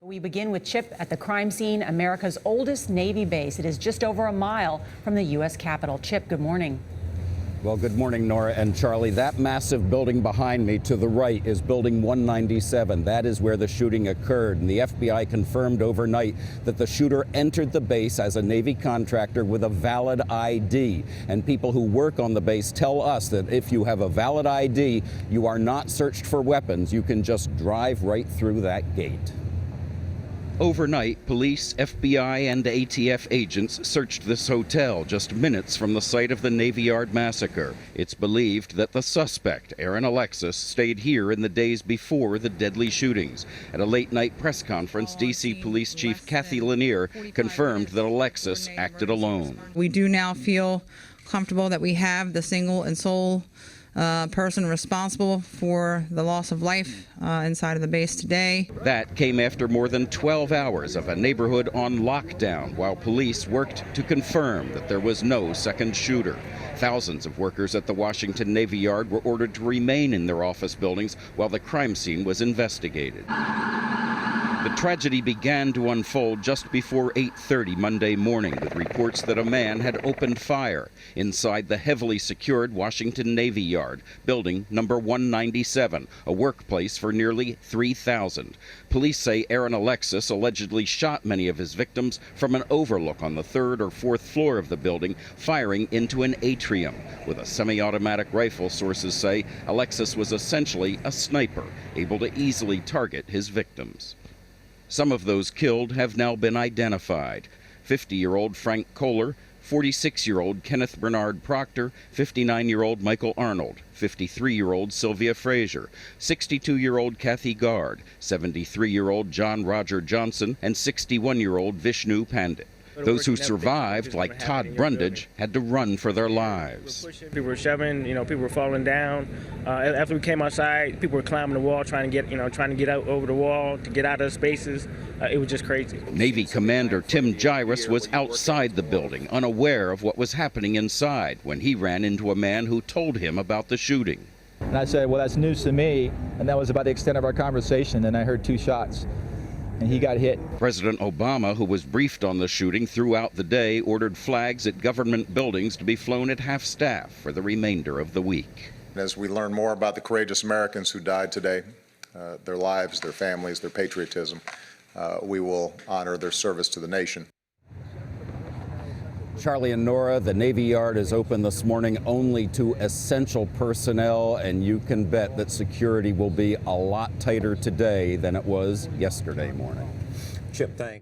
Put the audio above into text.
We begin with Chip at the crime scene, America's oldest Navy base. It is just over a mile from the U.S. Capitol. Chip, good morning. Well, good morning, Nora and Charlie. That massive building behind me to the right is Building 197. That is where the shooting occurred. And the FBI confirmed overnight that the shooter entered the base as a Navy contractor with a valid ID. And people who work on the base tell us that if you have a valid ID, you are not searched for weapons. You can just drive right through that gate. Overnight, police, FBI, and ATF agents searched this hotel just minutes from the site of the Navy Yard massacre. It's believed that the suspect, Alexis, stayed here in the days before the deadly shootings. At a late-night press conference, D.C. Police Chief Kathy Lanier confirmed that Alexis acted alone. We do now feel comfortable that we have the single and sole person responsible for the loss of life inside of the base today. That came after more than 12 hours of a neighborhood on lockdown while police worked to confirm that there was no second shooter. Thousands of workers at the Washington Navy Yard were ordered to remain in their office buildings while the crime scene was investigated. The tragedy began to unfold just before 8:30 Monday morning with reports that a man had opened fire inside the heavily secured Washington Navy Yard, building number 197, a workplace for nearly 3,000. Police say Alexis allegedly shot many of his victims from an overlook on the third or fourth floor of the building, firing into an atrium. With a semi-automatic rifle, sources say Alexis was essentially a sniper, able to easily target his victims. Some of those killed have now been identified. 50-year-old Frank Kohler, 46-year-old Kenneth Bernard Proctor, 59-year-old Michael Arnold, 53-year-old Sylvia Frazier, 62-year-old Kathy Gard, 73-year-old John Roger Johnson, and 61-year-old Vishnu Pandit. Those who survived, like Todd Brundage, had to run for their lives. People were shoving, people were falling down. After we came outside, people were climbing the wall, trying to get out over the wall, to get out of the spaces. It was just crazy. Navy Commander Tim Gyrus was outside the building, unaware of what was happening inside, when he ran into a man who told him about the shooting. And I said, well, that's news to me, and that was about the extent of our conversation, and I heard 2 shots. And he got hit. President Obama, who was briefed on the shooting throughout the day, ordered flags at government buildings to be flown at half-staff for the remainder of the week. As we learn more about the courageous Americans who died today, their lives, their families, their patriotism, we will honor their service to the nation. Charlie and Nora, the Navy Yard is open this morning only to essential personnel, and you can bet that security will be a lot tighter today than it was yesterday morning. Chip, thanks.